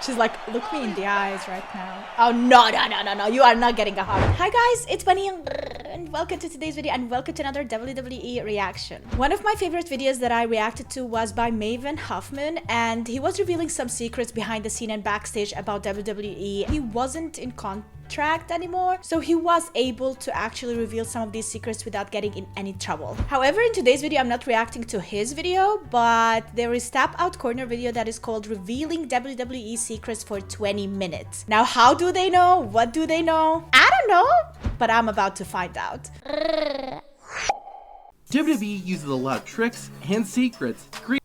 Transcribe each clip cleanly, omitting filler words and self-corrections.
She's like, look me in the eyes right now. Oh, no. You are not getting a hug. Hi, guys. It's Bunny and welcome to today's video and welcome to another WWE reaction. One of my favorite videos that I reacted to was by Maven Huffman, and he was revealing some secrets behind the scene and backstage about WWE. He wasn't in contract anymore, so he was able to actually reveal some of these secrets without getting in any trouble. However, in today's video, I'm not reacting to his video, but there is Tap Out Corner video that is called Revealing WWE Secrets for 20 Minutes. Now, how do they know? What do they know? I don't know, but I'm about to find out. WWE uses a lot of tricks and secrets to create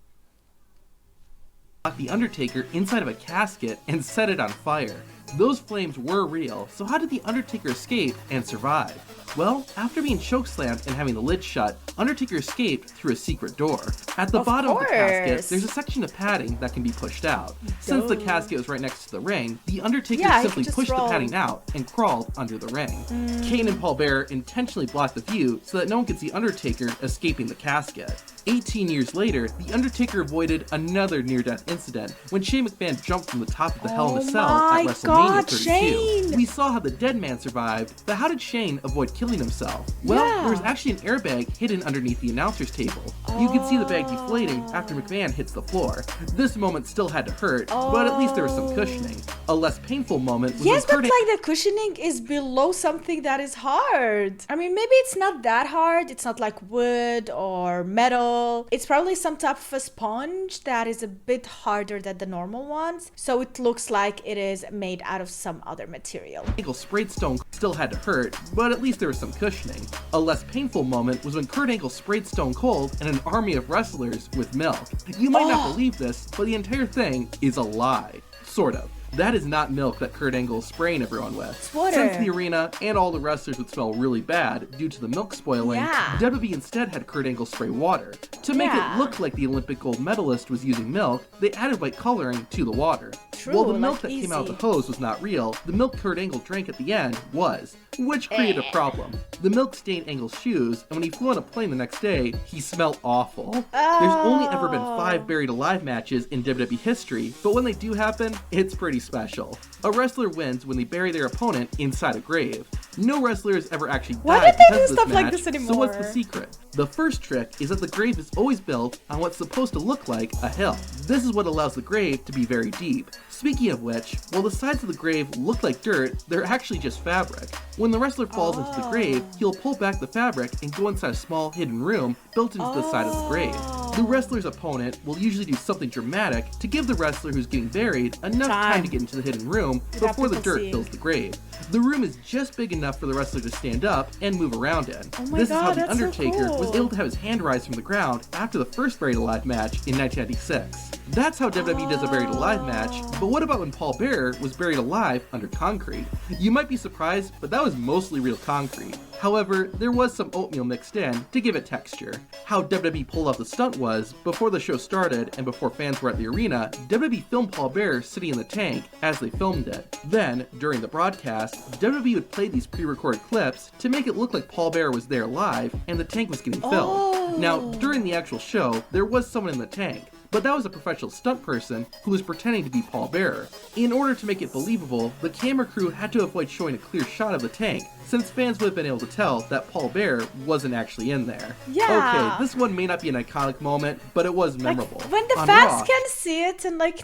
the Undertaker inside of a casket and set it on fire. Those flames were real, so how did the Undertaker escape and survive? Well, after being chokeslammed and having the lid shut, Undertaker escaped through a secret door. At the bottom of the casket, there's a section of padding that can be pushed out. Since the casket was right next to the ring, the Undertaker simply pushed the padding out and crawled under the ring. Kane and Paul Bearer intentionally blocked the view so that no one could see Undertaker escaping the casket. 18 years later, The Undertaker avoided another near-death incident when Shane McMahon jumped from the top of the Hell in a Cell at WrestleMania 32. Shane. We saw how the dead man survived, but how did Shane avoid killing himself? Well, there was actually an airbag hidden underneath the announcer's table. You can see the bag deflating after McMahon hits the floor. This moment still had to hurt, but at least there was some cushioning. A less painful moment was yes, but when like the cushioning is below something that is hard. I mean, maybe it's not that hard. It's not like wood or metal. It's probably some type of a sponge that is a bit harder than the normal ones, so it looks like it is made out of some other material. Angle sprayed Stone still had to hurt, but at least there was some cushioning. A less painful moment was when Kurt Angle sprayed Stone Cold and an army of wrestlers with milk. You might not believe this, but the entire thing is a lie. Sort of. That is not milk that Kurt Angle is spraying everyone with. It's water. Since the arena and all the wrestlers would smell really bad due to the milk spoiling, WWE instead had Kurt Angle spray water. To make it look like the Olympic gold medalist was using milk, they added white coloring to the water. While the milk that came out of the hose was not real, the milk Kurt Angle drank at the end was, which created a problem. The milk stained Angle's shoes, and when he flew on a plane the next day, he smelled awful. There's only ever been 5 buried alive matches in WWE history, but when they do happen, it's pretty special. A wrestler wins when they bury their opponent inside a grave. No wrestler has ever actually died because of this match, so what's the secret? The first trick is that the grave is always built on what's supposed to look like a hill. This is what allows the grave to be very deep. Speaking of which, while the sides of the grave look like dirt, they're actually just fabric. When the wrestler falls into the grave, he'll pull back the fabric and go inside a small hidden room built into the side of the grave. The wrestler's opponent will usually do something dramatic to give the wrestler who's getting buried enough time to get into the hidden room before the dirt fills the grave. The room is just big enough for the wrestler to stand up and move around in. This is how The Undertaker was able to have his hand rise from the ground after the first Buried Alive match in 1996. That's how WWE does a Buried Alive match, but what about when Paul Bearer was buried alive under concrete? You might be surprised, but that was mostly real concrete. However, there was some oatmeal mixed in to give it texture. How WWE pulled off the stunt was, before the show started and before fans were at the arena, WWE filmed Paul Bearer sitting in the tank as they filmed it. Then, during the broadcast, WWE would play these pre-recorded clips to make it look like Paul Bearer was there live and the tank was getting filled. Now, during the actual show, there was someone in the tank, but that was a professional stunt person who was pretending to be Paul Bearer. In order to make it believable, the camera crew had to avoid showing a clear shot of the tank, since fans would have been able to tell that Paul Bearer wasn't actually in there. Okay, this one may not be an iconic moment, but it was memorable. Like, when the fans can see it and like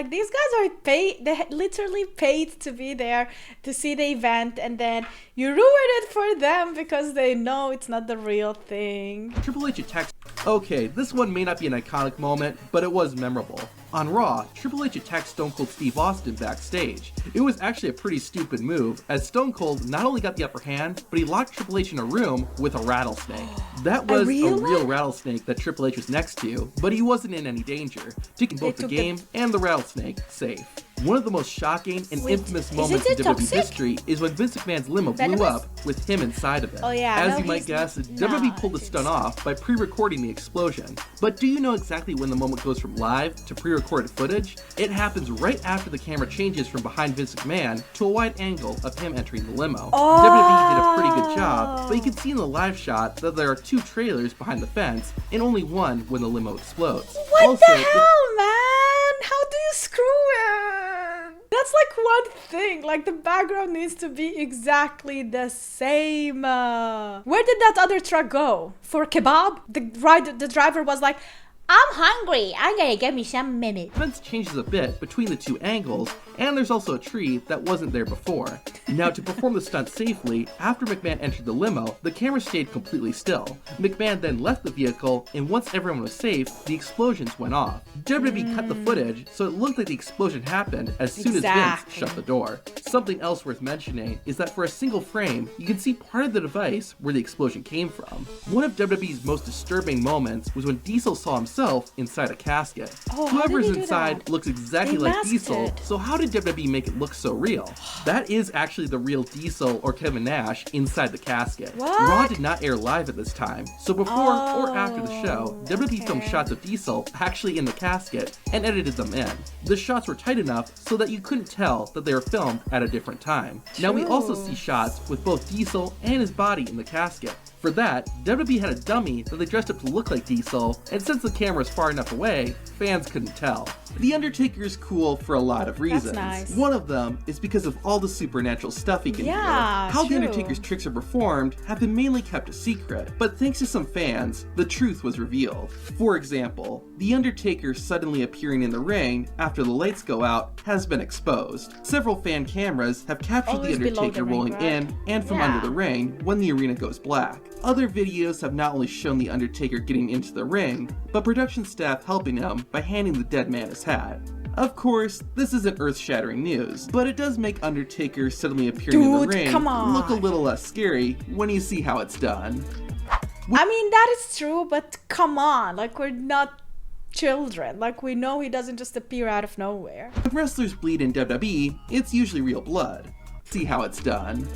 these guys are paid, they literally paid to be there to see the event, and then you ruin it for them because they know it's not the real thing. Triple H attacks. Okay, this one may not be an iconic moment, but it was memorable. On Raw, Triple H attacked Stone Cold Steve Austin backstage. It was actually a pretty stupid move, as Stone Cold not only got the upper hand, but he locked Triple H in a room with a rattlesnake. That was a real rattlesnake that Triple H was next to, but he wasn't in any danger, taking both the game and the rattlesnake safe. One of the most shocking and infamous moments in WWE history is when Vince McMahon's limo blew up with him inside of it. As you might guess, WWE pulled the stunt off by pre-recording the explosion. But do you know exactly when the moment goes from live to pre-recorded footage? It happens right after the camera changes from behind Vince McMahon to a wide angle of him entering the limo. WWE did a pretty good job, but you can see in the live shot that there are 2 trailers behind the fence and only one when the limo explodes. What the hell, man? How do you screw it? That's like one thing. Like the background needs to be exactly the same. Where did that other truck go? For kebab? The driver was like, I'm hungry. I'm gonna get me some minute. Events changes a bit between the two angles, and there's also a tree that wasn't there before. Now, to perform the stunt safely, after McMahon entered the limo, the camera stayed completely still. McMahon then left the vehicle, and once everyone was safe, the explosions went off. WWE cut the footage, so it looked like the explosion happened as soon as Vince shut the door. Something else worth mentioning is that for a single frame, you can see part of the device where the explosion came from. One of WWE's most disturbing moments was when Diesel saw himself inside a casket. Whoever's inside looks exactly like Diesel, so how did WWE make it look so real? That is actually the real Diesel or Kevin Nash inside the casket. Raw did not air live at this time, so before or after the show, WWE filmed shots of Diesel actually in the casket and edited them in. The shots were tight enough so that you couldn't tell that they were filmed at a different time. Now we also see shots with both Diesel and his body in the casket. For that, WWE had a dummy that they dressed up to look like Diesel, and since the camera was far enough away, fans couldn't tell. The Undertaker is cool for a lot of reasons. That's nice. One of them is because of all the supernatural stuff he can do. How the Undertaker's tricks are performed have been mainly kept a secret, but thanks to some fans, the truth was revealed. For example, the Undertaker suddenly appearing in the ring after the lights go out has been exposed. Several fan cameras have captured the Undertaker rolling in and from under the ring when the arena goes black. Other videos have not only shown the Undertaker getting into the ring, but production staff helping him by handing the dead man his hat. Of course, this isn't earth-shattering news, but it does make Undertaker suddenly appearing in the ring look a little less scary when you see how it's done. I mean, that is true, but come on, like we're not children. Like we know he doesn't just appear out of nowhere. When wrestlers bleed in WWE, it's usually real blood. See how it's done.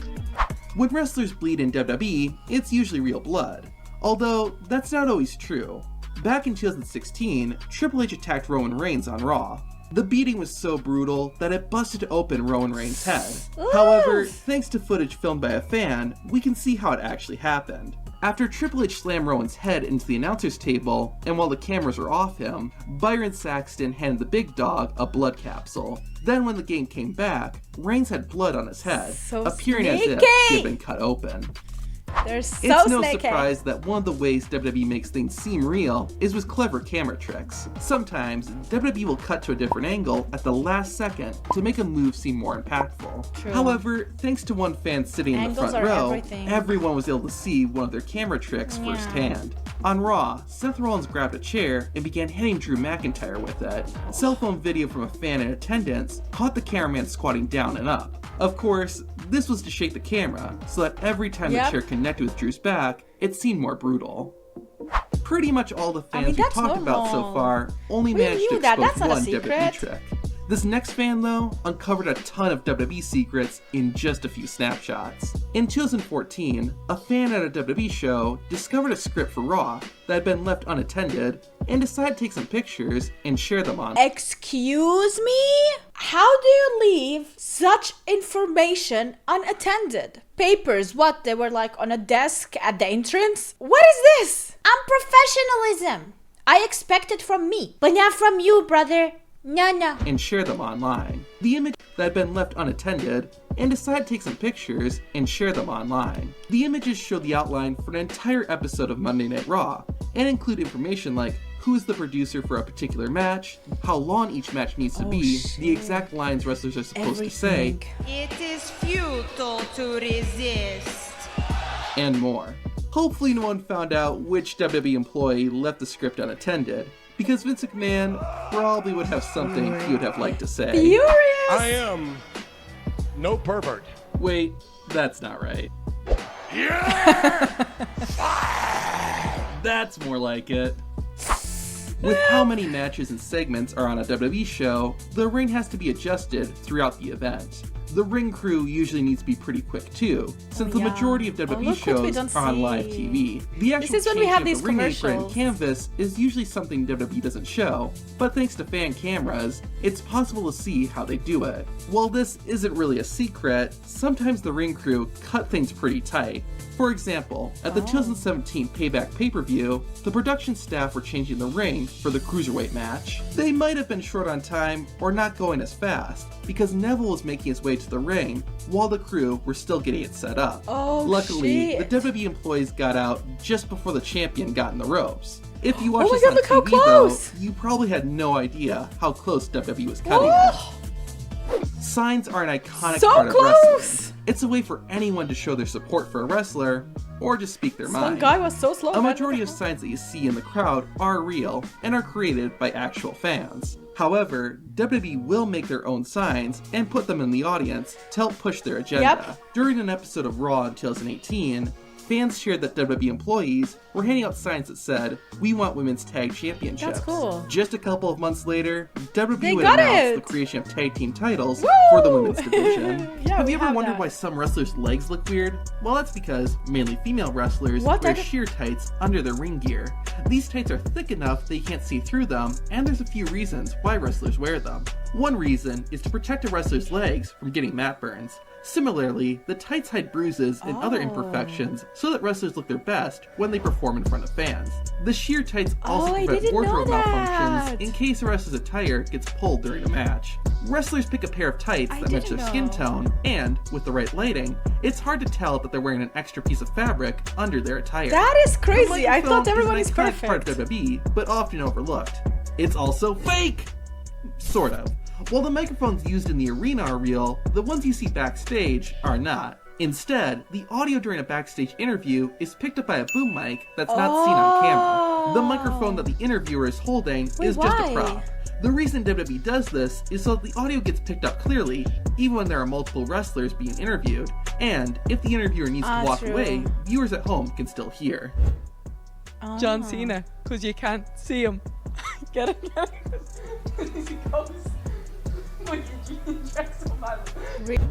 When wrestlers bleed in WWE, it's usually real blood. Although, that's not always true. Back in 2016, Triple H attacked Roman Reigns on Raw. The beating was so brutal that it busted open Roman Reigns' head. However, thanks to footage filmed by a fan, we can see how it actually happened. After Triple H slammed Rowan's head into the announcer's table, and while the cameras were off him, Byron Saxton handed the big dog a blood capsule. Then when the game came back, Reigns had blood on his head, appearing as if he had been cut open. It's no surprise that one of the ways WWE makes things seem real is with clever camera tricks. Sometimes, WWE will cut to a different angle at the last second to make a move seem more impactful. However, thanks to one fan sitting in the front row, everyone was able to see one of their camera tricks firsthand. On Raw, Seth Rollins grabbed a chair and began hitting Drew McIntyre with it. Cell phone video from a fan in attendance caught the cameraman squatting down and up. Of course, this was to shake the camera, so that every time the chair connected with Drew's back, it seemed more brutal. Pretty much all the fans we talked about so far only managed to expose one WWE trick. This next fan, though, uncovered a ton of WWE secrets in just a few snapshots. In 2014, a fan at a WWE show discovered a script for Raw that had been left unattended and decided to take some pictures and share them on. Excuse me? How do you leave such information unattended? Papers, what? They were like on a desk at the entrance? What is this? Unprofessionalism. I expect it from me, but not from you, brother. No. And share them online. The image that had been left unattended and decided to take some pictures and share them online. The images show the outline for an entire episode of Monday Night Raw and include information like who is the producer for a particular match, how long each match needs to be, the exact lines wrestlers are supposed to say, "It is futile to resist," and more. Hopefully no one found out which WWE employee left the script unattended, because Vince McMahon probably would have something he would have liked to say. Furious! I am no pervert. Wait, that's not right. Yeah! That's more like it. With how many matches and segments are on a WWE show, the ring has to be adjusted throughout the event. The ring crew usually needs to be pretty quick too, since the majority of WWE shows are on live TV. The actual This is when we have changing of these the ring apron and commercials. canvas is usually something WWE doesn't show, but thanks to fan cameras, it's possible to see how they do it. While this isn't really a secret, sometimes the ring crew cut things pretty tight. For example, at the 2017 Payback pay-per-view, the production staff were changing the ring for the Cruiserweight match. They might have been short on time or not going as fast, because Neville was making his way to the ring while the crew were still getting it set up. Luckily, the WWE employees got out just before the champion got in the ropes. If you watched this on TV though, you probably had no idea how close WWE was cutting it. Signs are an iconic part of wrestling. It's a way for anyone to show their support for a wrestler, or just speak their mind. Guy was so slow. A majority of signs that you see in the crowd are real and are created by actual fans. However, WWE will make their own signs and put them in the audience to help push their agenda. During an episode of Raw in 2018, fans shared that WWE employees were handing out signs that said, "We want women's tag championships." That's cool. Just a couple of months later, WWE They would got announce it! the creation of tag team titles for the women's division. Have you ever wondered why some wrestlers' legs look weird? Well, that's because mainly female wrestlers wear sheer tights under their ring gear. These tights are thick enough that you can't see through them, and there's a few reasons why wrestlers wear them. One reason is to protect a wrestler's legs from getting mat burns. Similarly, the tights hide bruises and other imperfections so that wrestlers look their best when they perform in front of fans. The sheer tights also prevent wardrobe malfunctions in case a wrestler's attire gets pulled during a match. Wrestlers pick a pair of tights that match their skin tone, and, with the right lighting, it's hard to tell that they're wearing an extra piece of fabric under their attire. That is crazy. I thought everyone is perfect. perfect. Part of WWE, but often overlooked. It's also fake! Sort of. While the microphones used in the arena are real, the ones you see backstage are not. Instead, the audio during a backstage interview is picked up by a boom mic that's not seen on camera. The microphone that the interviewer is holding is just a prop. The reason WWE does this is so that the audio gets picked up clearly, even when there are multiple wrestlers being interviewed, and if the interviewer needs to walk away, viewers at home can still hear. John Cena, because you can't see him. Get it? He goes.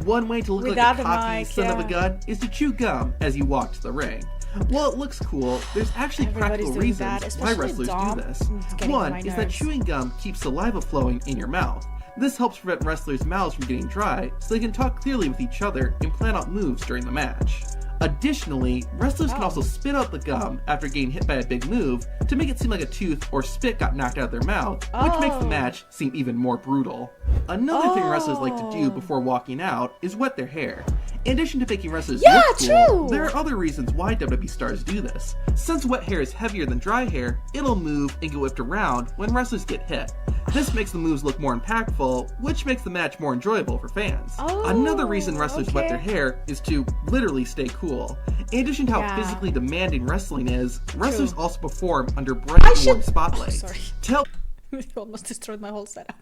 One way to look like a cocky son of a gun is to chew gum as you walk to the ring. While it looks cool, there's actually practical reasons why wrestlers do this. One is that chewing gum keeps saliva flowing in your mouth. This helps prevent wrestlers' mouths from getting dry so they can talk clearly with each other and plan out moves during the match. Additionally, wrestlers can also spit out the gum after getting hit by a big move to make it seem like a tooth or spit got knocked out of their mouth, which makes the match seem even more brutal. Another thing wrestlers like to do before walking out is wet their hair. In addition to making wrestlers look cool, there are other reasons why WWE stars do this. Since wet hair is heavier than dry hair, it'll move and get whipped around when wrestlers get hit. This makes the moves look more impactful, which makes the match more enjoyable for fans. Another reason wrestlers wet their hair is to literally stay cool. In addition to how physically demanding wrestling is, wrestlers also perform under bright warm spotlights. You almost destroyed my whole setup.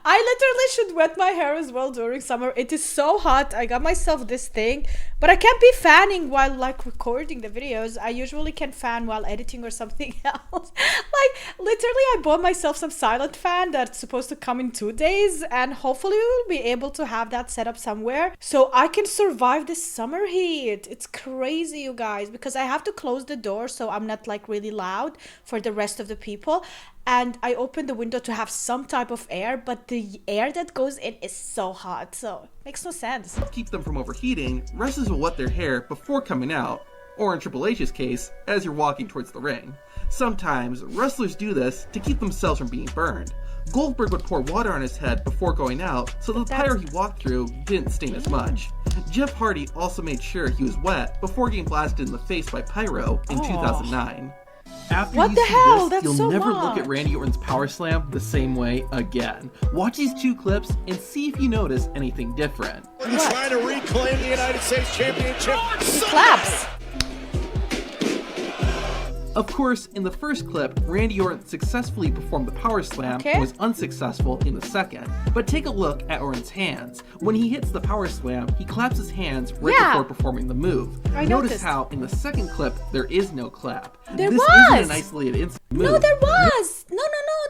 I literally should wet my hair as well during summer. It is so hot. I got myself this thing, but I can't be fanning while like recording the videos. I usually can fan while editing or something else. Like literally I bought myself some silent fan that's supposed to come in 2 days, and hopefully we will be able to have that set up somewhere so I can survive this summer heat. It's crazy, you guys, because I have to close the door so I'm not like really loud for the rest of the people. And I opened the window to have some type of air, but the air that goes in is so hot, so it makes no sense. To keep them from overheating, wrestlers will wet their hair before coming out, or in Triple H's case, as you're walking towards the ring. Sometimes, wrestlers do this to keep themselves from being burned. Goldberg would pour water on his head before going out so that the pyro he walked through didn't stain as much. Jeff Hardy also made sure he was wet before getting blasted in the face by pyro in 2009. After what you the see hell? this, That's you'll so never much. look at Randy Orton's power slam the same way again. Watch these 2 clips and see if you notice anything different. Orton trying to reclaim the United States Championship. He claps. Of course, in the first clip, Randy Orton successfully performed the power slam and was unsuccessful in the second. But take a look at Orton's hands. When he hits the power slam, he claps his hands right before performing the move. Notice how in the second clip, there is no clap. This isn't an isolated incident. No, there was! No,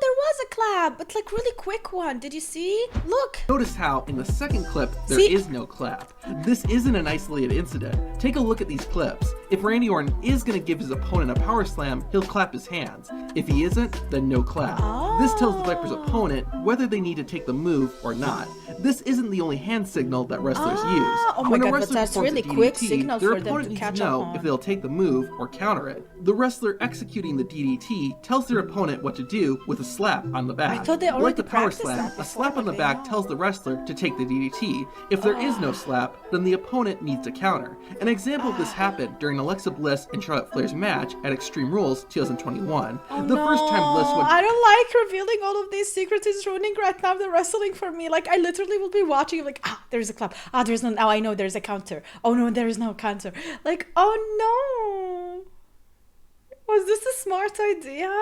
there was a clap, but like really quick one. Did you see? Look. Notice how in the second clip there is no clap. This isn't an isolated incident. Take a look at these clips. If Randy Orton is going to give his opponent a power slam, he'll clap his hands. If he isn't, then no clap. This tells the Viper's opponent whether they need to take the move or not. This isn't the only hand signal that wrestlers use. Oh my When a god, but wrestler that's performs a really quick DDT, signal their for them opponent to needs catch to up know on. if they'll take the move or counter it. The wrestler executing the DDT tells their opponent what to do with a slap on the back. I thought they already like the power practiced slam, that a before, slap on the like, back they tells the wrestler to take the DDT. If there is no slap, then the opponent needs to counter. An example of this happened during Alexa Bliss and Charlotte Flair's match at Extreme Rules 2021. The first time Bliss went I don't like revealing all of these secrets. It's ruining right now the wrestling for me. Like I literally will be watching like, there's a clap. There's no, now I know there's a counter. Oh no, there is no counter. Like, oh no. Was this a smart idea?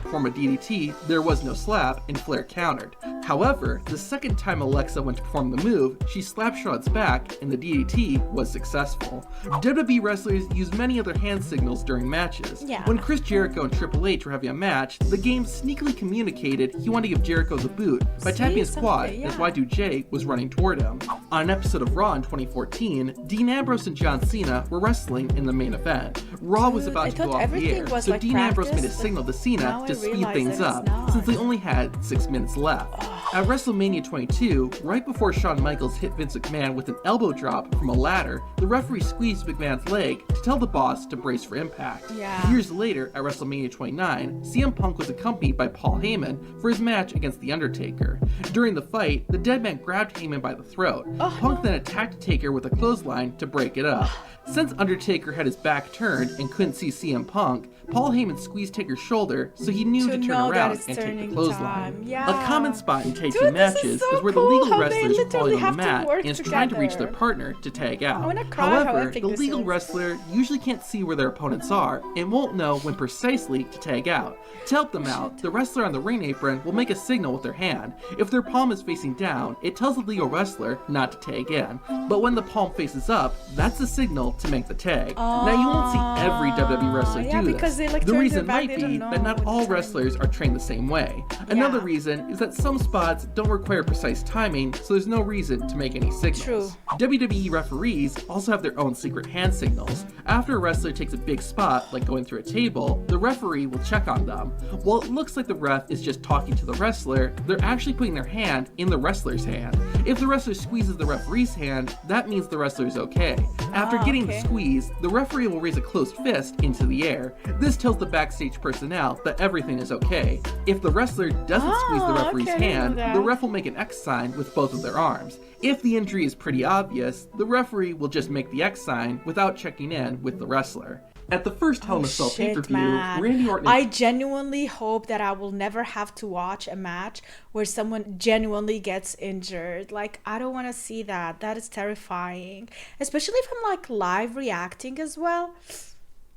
perform a DDT, there was no slap, and Flair countered. However, the second time Alexa went to perform the move, she slapped Charlotte's back, and the DDT was successful. WWE wrestlers use many other hand signals during matches. When Chris Jericho and Triple H were having a match, the game sneakily communicated he wanted to give Jericho the boot by tapping his quad as Y2J was running toward him. On an episode of Raw in 2014, Dean Ambrose and John Cena were wrestling in the main event. Raw was about to go off the air, so like Dean Ambrose made a signal to Cena to speed things up, since they only had 6 minutes left. At WrestleMania 22, right before Shawn Michaels hit Vince McMahon with an elbow drop from a ladder, the referee squeezed McMahon's leg to tell the boss to brace for impact. Years later, at WrestleMania 29, CM Punk was accompanied by Paul Heyman for his match against The Undertaker. During the fight, the dead man grabbed Heyman by the throat. Punk then attacked Taker with a clothesline to break it up. Since Undertaker had his back turned and couldn't see CM Punk, Paul Heyman squeezed Taker's shoulder so he knew to turn around and take the clothesline. A common spot in tag team matches is where the legal wrestlers are falling on the mat and is trying to reach their partner to tag out. However, the legal wrestler usually can't see where their opponents are and won't know when precisely to tag out. To help them out, the wrestler on the ring apron will make a signal with their hand. If their palm is facing down, it tells the legal wrestler not to tag in. But when the palm faces up, that's the signal to make the tag. Now you won't see every WWE wrestler do this. The reason might be that not all wrestlers are trained the same way. Another reason is that some spots don't require precise timing, so there's no reason to make any signals. WWE referees also have their own secret hand signals. After a wrestler takes a big spot, like going through a table, the referee will check on them. While it looks like the ref is just talking to the wrestler, they're actually putting their hand in the wrestler's hand. If the wrestler squeezes the referee's hand, that means the wrestler is okay. After getting the squeeze, the referee will raise a closed fist into the air. This tells the backstage personnel that everything is okay. If the wrestler doesn't squeeze the referee's hand, the ref will make an X sign with both of their arms. If the injury is pretty obvious, the referee will just make the X sign without checking in with the wrestler. At the first Hell in a Cell pay-per-view, Randy Orton... I genuinely hope that I will never have to watch a match where someone genuinely gets injured. Like, I don't want to see that. That is terrifying. Especially if I'm, like, live reacting as well.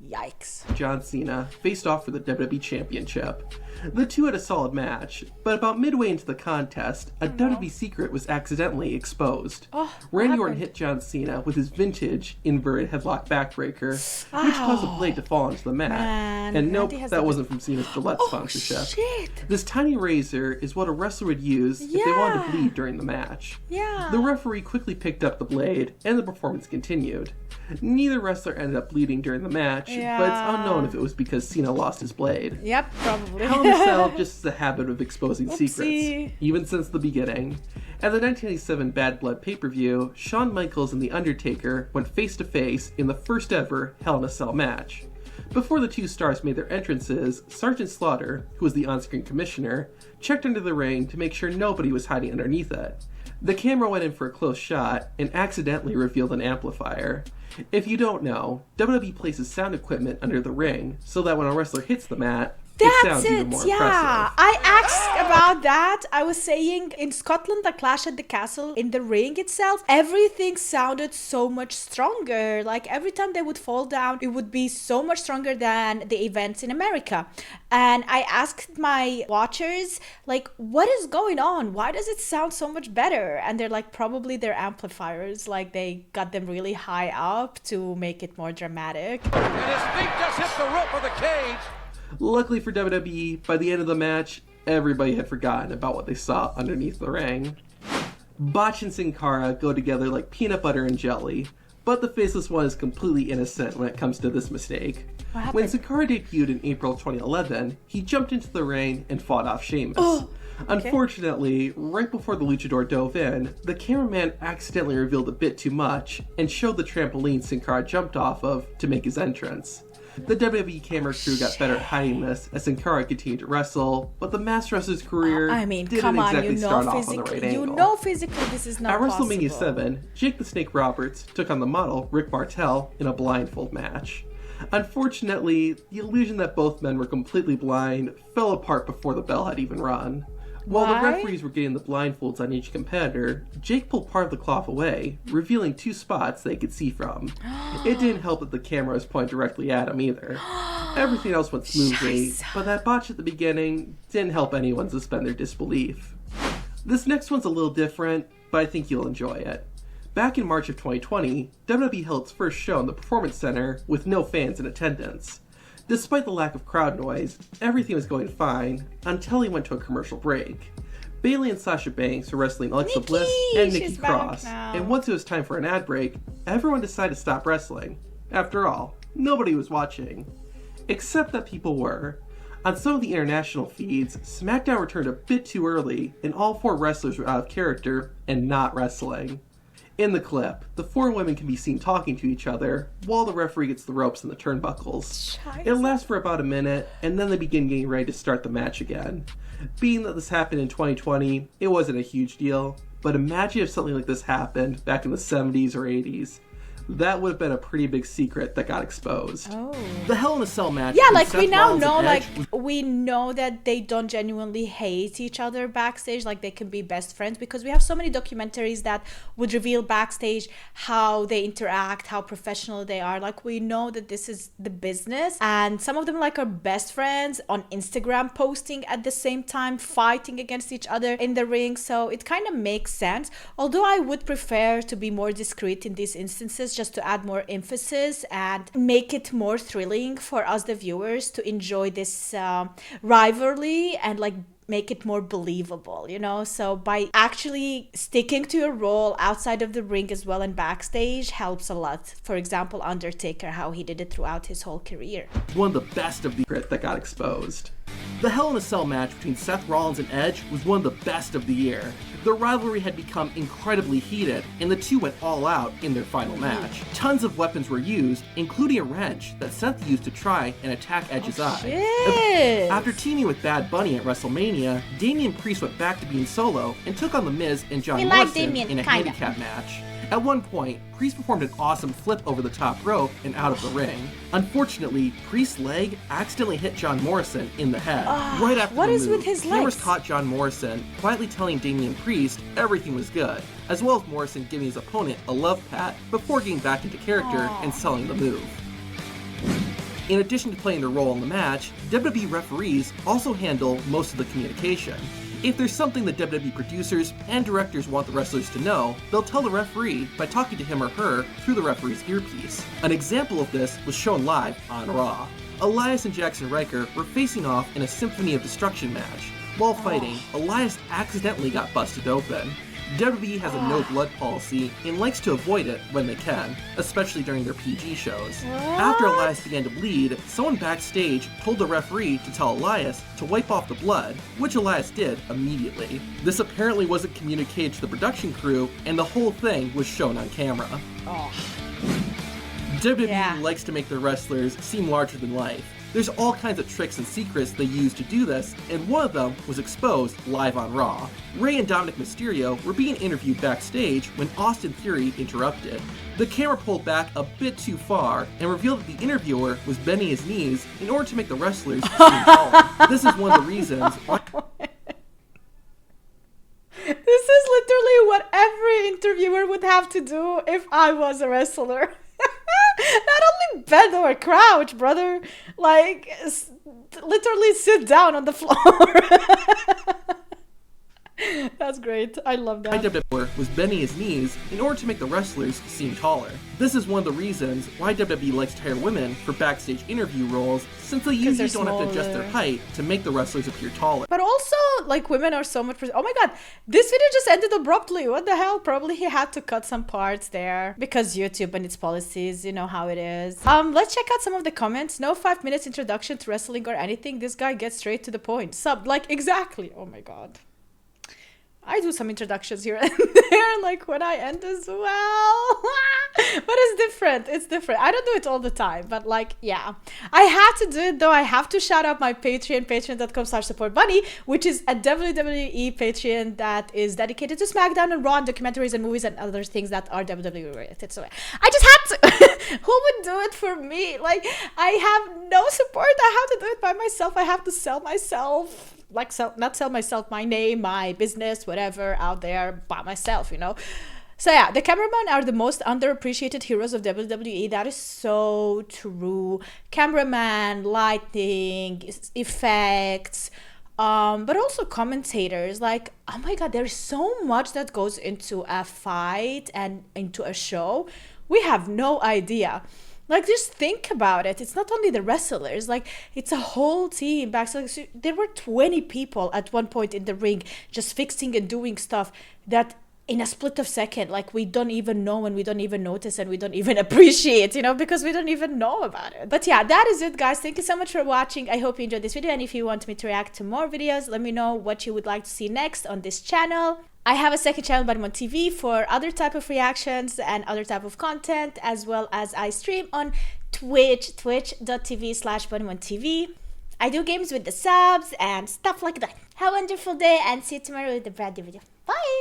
Yikes. John Cena faced off for the WWE Championship. The two had a solid match, but about midway into the contest, a WWE secret was accidentally exposed. Randy Orton hit John Cena with his vintage inverted headlock backbreaker, which caused the blade to fall into the mat. And nope, that wasn't from Cena's Gillette sponsorship. This tiny razor is what a wrestler would use if they wanted to bleed during the match. The referee quickly picked up the blade, and the performance continued. Neither wrestler ended up bleeding during the match, but it's unknown if it was because Cena lost his blade. Yep, probably. Hell in a Cell just has a habit of exposing secrets, even since the beginning. At the 1997 Bad Blood pay-per-view, Shawn Michaels and The Undertaker went face-to-face in the first ever Hell in a Cell match. Before the two stars made their entrances, Sergeant Slaughter, who was the on-screen commissioner, checked under the ring to make sure nobody was hiding underneath it. The camera went in for a close shot and accidentally revealed an amplifier. If you don't know, WWE places sound equipment under the ring so that when a wrestler hits the mat, it sounds even more impressive. I asked about that. I was saying in Scotland, the Clash at the Castle, in the ring itself, everything sounded so much stronger. Like every time they would fall down, it would be so much stronger than the events in America. And I asked my watchers, like, what is going on? Why does it sound so much better? And they're like, probably their amplifiers, like they got them really high up to make it more dramatic. And his feet just hit the roof of the cage. Luckily for WWE, by the end of the match, everybody had forgotten about what they saw underneath the ring. Botched and Sin Cara go together like peanut butter and jelly, but the faceless one is completely innocent when it comes to this mistake. When Sin Cara debuted in April 2011, he jumped into the ring and fought off Sheamus. Unfortunately, right before the luchador dove in, the cameraman accidentally revealed a bit too much and showed the trampoline Sin Cara jumped off of to make his entrance. The WWE camera crew got better at hiding this as Sin Cara continued to wrestle, but the masked wrestler's career didn't exactly start off on the right angle. You know physically this is not possible. At WrestleMania 7, Jake the Snake Roberts took on the model Rick Martel in a blindfold match. Unfortunately, the illusion that both men were completely blind fell apart before the bell had even run. While the referees were getting the blindfolds on each competitor, Jake pulled part of the cloth away, revealing 2 spots they could see from. It didn't help that the camera was pointed directly at him either. Everything else went smoothly, but that botch at the beginning didn't help anyone suspend their disbelief. This next one's a little different, but I think you'll enjoy it. Back in March of 2020, WWE held its first show in the Performance Center with no fans in attendance. Despite the lack of crowd noise, everything was going fine until he went to a commercial break. Bayley and Sasha Banks were wrestling Alexa Bliss and Nikki Cross, and once it was time for an ad break, everyone decided to stop wrestling. After all, nobody was watching. Except that people were. On some of the international feeds, SmackDown returned a bit too early, and all 4 wrestlers were out of character and not wrestling. In the clip, the 4 women can be seen talking to each other while the referee gets the ropes and the turnbuckles. It lasts for about a minute, and then they begin getting ready to start the match again. Being that this happened in 2020, it wasn't a huge deal, but imagine if something like this happened back in the 70s or 80s. That would have been a pretty big secret that got exposed. The Hell in a Cell match. Yeah, like we now know, like we know that they don't genuinely hate each other backstage. Like they can be best friends because we have so many documentaries that would reveal backstage how they interact, how professional they are. Like we know that this is the business, and some of them like are best friends on Instagram, posting at the same time, fighting against each other in the ring. So it kind of makes sense. Although I would prefer to be more discreet in these instances, just to add more emphasis and make it more thrilling for us the viewers to enjoy this rivalry and like make it more believable, you know? So by actually sticking to your role outside of the ring as well and backstage helps a lot. For example, Undertaker, how he did it throughout his whole career. One of the best of the grit that got exposed. The Hell in a Cell match between Seth Rollins and Edge was one of the best of the year. The rivalry had become incredibly heated, and the two went all out in their final match. Tons of weapons were used, including a wrench that Seth used to try and attack Edge's eye. After teaming with Bad Bunny at WrestleMania, Damian Priest went back to being solo and took on The Miz and John Morrison in a handicap match. At one point, Priest performed an awesome flip over the top rope and out of the ring. Unfortunately, Priest's leg accidentally hit John Morrison in the head. Right after what the is move, with his cameras legs? caught John Morrison quietly telling Damian Priest everything was good, as well as Morrison giving his opponent a love pat before getting back into character and selling the move. In addition to playing their role in the match, WWE referees also handle most of the communication. If there's something that WWE producers and directors want the wrestlers to know, they'll tell the referee by talking to him or her through the referee's earpiece. An example of this was shown live on Raw. Elias and Jackson Riker were facing off in a Symphony of Destruction match. While fighting, Elias accidentally got busted open. WWE has a no blood policy and likes to avoid it when they can, especially during their PG shows. After Elias began to bleed, someone backstage told the referee to tell Elias to wipe off the blood, which Elias did immediately. This apparently wasn't communicated to the production crew, and the whole thing was shown on camera. WWE likes to make their wrestlers seem larger than life. There's all kinds of tricks and secrets they use to do this, and one of them was exposed live on Raw. Rey and Dominic Mysterio were being interviewed backstage when Austin Theory interrupted. The camera pulled back a bit too far and revealed that the interviewer was bending his knees in order to make the wrestlers seem taller. This is one of the reasons why... This is literally what every interviewer would have to do if I was a wrestler. Not only bend or crouch, brother. Like, literally sit down on the floor. That's great. I love that. WWE was bending his knees in order to make the wrestlers seem taller. This is one of the reasons why WWE likes to hire women for backstage interview roles, since they usually don't have to adjust their height to make the wrestlers appear taller. But also, like, women are so much... Oh my god, this video just ended abruptly. What the hell? Probably he had to cut some parts there because YouTube and its policies, you know how it is. Let's check out some of the comments. No 5 minutes introduction to wrestling or anything. This guy gets straight to the point. Like, exactly. Oh my god. I do some introductions here and there, like when I end as well. But it's different. It's different. I don't do it all the time, but like, yeah. I had to do it though. I have to shout out my Patreon, patreon.com/supportbunny, which is a WWE Patreon that is dedicated to SmackDown and Raw and documentaries and movies and other things that are WWE related. So I just had to. Who would do it for me? Like, I have no support. I have to do it by myself. I have to sell myself. Like, not sell myself, my name, my business, whatever, out there by myself, you know. So yeah, the cameramen are the most underappreciated heroes of WWE. That is so true. Cameraman, lighting, effects, but also commentators. Like, oh my god, there's so much that goes into a fight and into a show. We have no idea. Like, just think about it. It's not only the wrestlers, like, it's a whole team backstage. So there were 20 people at one point in the ring just fixing and doing stuff that in a split of second, like, we don't even know and we don't even notice and we don't even appreciate, you know, because we don't even know about it. But yeah, that is it, guys. Thank you so much for watching. I hope you enjoyed this video. And if you want me to react to more videos, let me know what you would like to see next on this channel. I have a second channel, Bunnymon TV, for other type of reactions and other type of content, as well as I stream on Twitch, twitch.tv/BunnymonTV. I do games with the subs and stuff like that. Have a wonderful day and see you tomorrow with a brand new video. Bye!